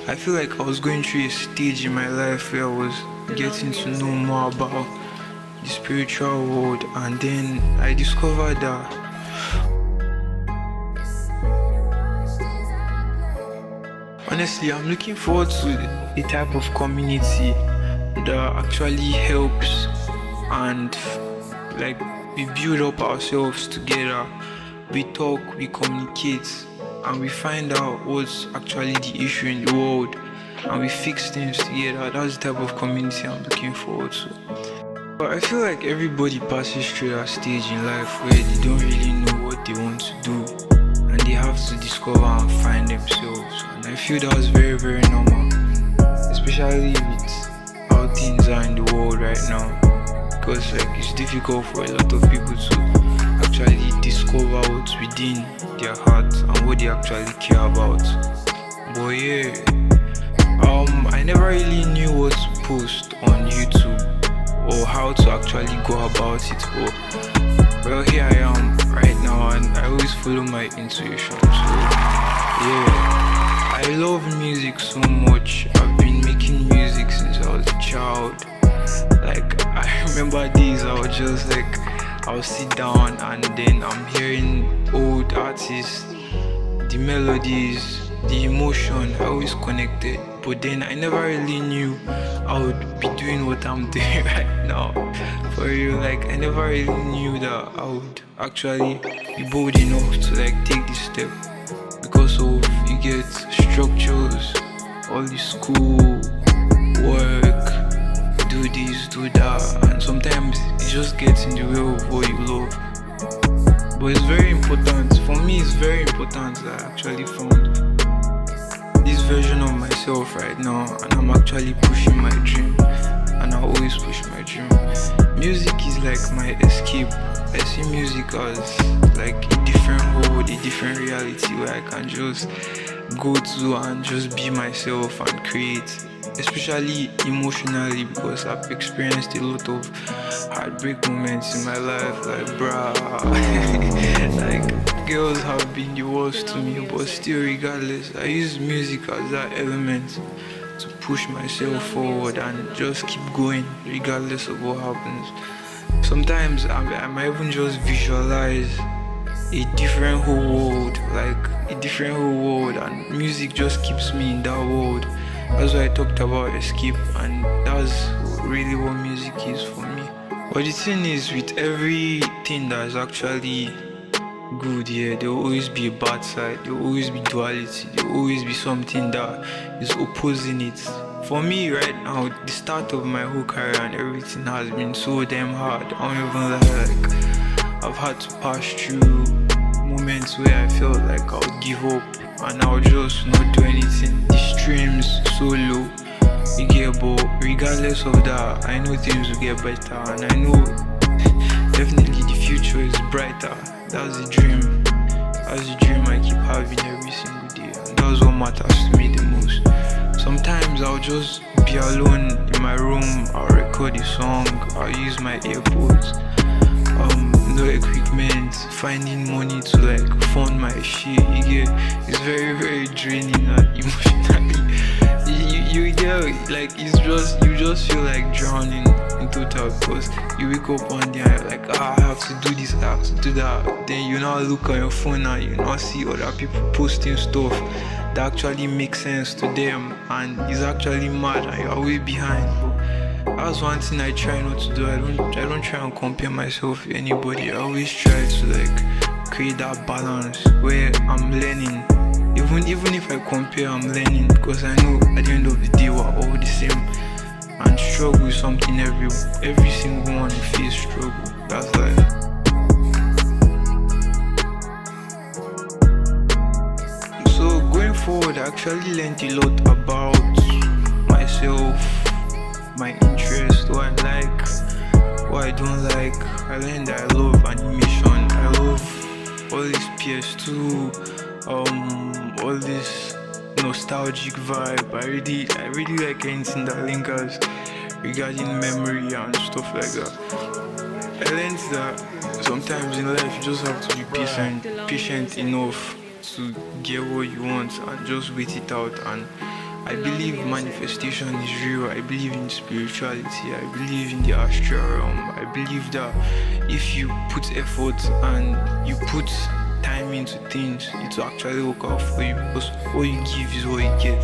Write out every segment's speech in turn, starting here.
I feel like I was going through a stage in my life where I was getting to know more about the spiritual world, and then I discovered that honestly I'm looking forward to a type of community that actually helps and like we build up ourselves together, we talk, we communicate, and we find out what's actually the issue in the world and we fix things together. That's the type of community I'm looking forward to. But I feel like everybody passes through that stage in life where they don't really know what they want to do and they have to discover and find themselves. And I feel that's very, very normal, especially with how things are in the world right now. Because like it's difficult for a lot of people to actually discover what's within their heart and what they actually care about. But yeah, I never really knew what to post on YouTube or how to actually go about it. But well, here I am right now, and I always follow my intuition. So yeah, I love music so much. I've been making music since I was a child. Like I remember days I was just like I'll sit down and then I'm hearing old artists, the melodies, the emotion. I always connected, but then I never really knew I would be doing what I'm doing right now. For real, like I never really knew that I would actually be bold enough to like take this step because of you get structures, all the school, work, do this, do that, and sometimes it just gets in the way of what you love. But it's very important, for me it's very important that I actually found this version of myself right now, and I'm actually pushing my dream, and I always push my dream. Music is like my escape. I see music as like a different world, a different reality where I can just go to and just be myself and create, especially emotionally, because I've experienced a lot of heartbreak moments in my life, like bruh, like girls have been the worst to me, but still regardless, I use music as that element to push myself forward and just keep going regardless of what happens. Sometimes I might even just visualize a different whole world, like a different whole world, and music just keeps me in that world. That's why I talked about escape, and that's really what music is for me. But the thing is, with everything that's actually good, yeah, there will always be a bad side, there will always be duality, there will always be something that is opposing it. For me right now, the start of my whole career and everything has been so damn hard. I don't even lie, like I've had to pass through moments where I felt like I would give up and I would just not do anything. The streams so low, you get, but regardless of that, I know things will get better, and I know definitely the future is brighter. That's the dream. That's the dream I keep having every single day, and that's what matters to me the most. Sometimes I'll just be alone in my room, I'll record a song, I'll use my AirPods, no equipment, finding money to like fund my shit. You get, it's very, very draining and emotionally. You get like you just feel like drowning in total, because you wake up one day and you're like, I have to do this, I have to do that. Then you now look on your phone and you now see other people posting stuff that actually makes sense to them and is actually mad, and you're way behind. But that's one thing I try not to do. I don't try and compare myself with anybody. I always try to like create that balance where I'm learning. Even if I compare, I'm learning, because I know at the end of the day we're all the same. And struggle is something every single one will face struggle. That's life. So going forward, I actually learned a lot about myself, my interests, what I like, what I don't like. I learned that I love animation, I love all this PS2, all this nostalgic vibe. I really like anything that lingers regarding memory and stuff like that. I learned that sometimes in life you just have to be patient enough to get what you want and just wait it out. And I believe manifestation is real. I believe in spirituality. I believe in the astral realm. I believe that if you put effort and you put time into things, it will actually work out for you, because what you give is what you get.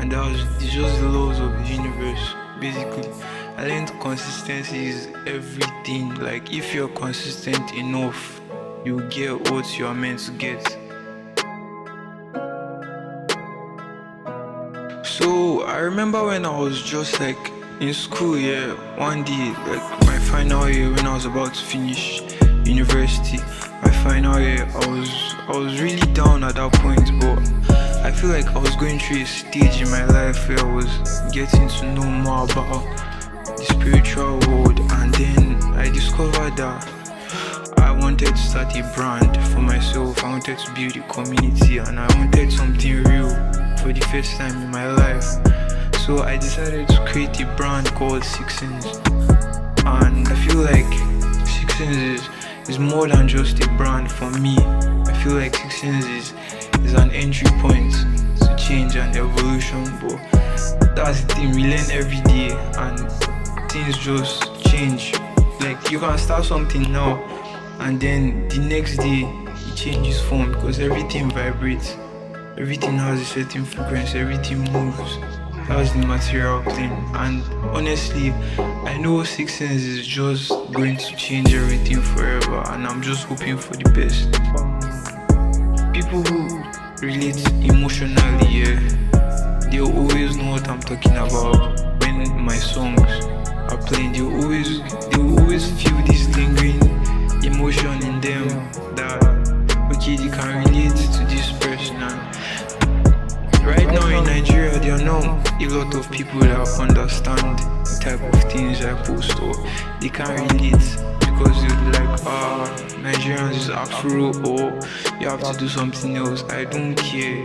And it's just the laws of the universe, basically. I learned consistency is everything. Like, if you're consistent enough, you get what you are meant to get. So I remember when I was just like in school, yeah, one day, like my final year, when I was about to finish university, my final year, I was really down at that point, but I feel like I was going through a stage in my life where I was getting to know more about the spiritual world, and then I discovered that I wanted to start a brand for myself. I wanted to build a community, and I wanted something real for the first time in my life. So I decided to create a brand called Sixins, and I feel like Sixins is more than just a brand for me. I feel like Sixins is an entry point to change and evolution, but that's the thing, we learn every day and things just change. Like, you can start something now and then the next day it changes form, because everything vibrates, everything has a certain frequency, everything moves. That's the material thing. And honestly, I know Sixins is just going to change everything forever, and I'm just hoping for the best. People who relate emotionally, yeah, they'll always know what I'm talking about. When my songs are playing, they'll always feel this lingering emotion in them that, okay, they can relate to this person. And right now in Nigeria, there are not a lot of people that understand the type of things I post, or they can't relate, because they'll be like, Nigerians is Afro, or you have to do something else. I don't care.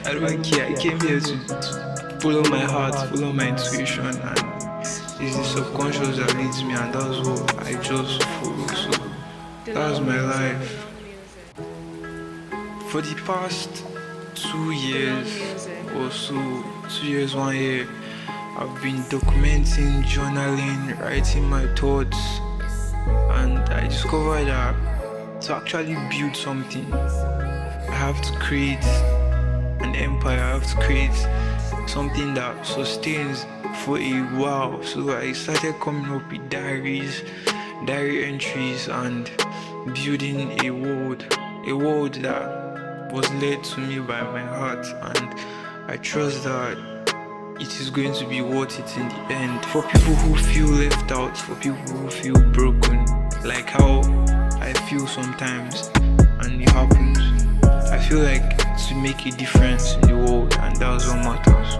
I don't care. I came here to follow my heart, follow my intuition, and it's the subconscious that leads me, and that's what I just follow. So that's my life. For the past 2 years or so, 2 years, 1 year, I've been documenting, journaling, writing my thoughts, and I discovered that to actually build something, I have to create an empire. I have to create something that sustains for a while. So I started coming up with diary entries, and building a world that was led to me by my heart, and I trust that it is going to be worth it in the end. For people who feel left out, for people who feel broken, like how I feel sometimes, and it happens, I feel like to make a difference in the world, and that's what matters.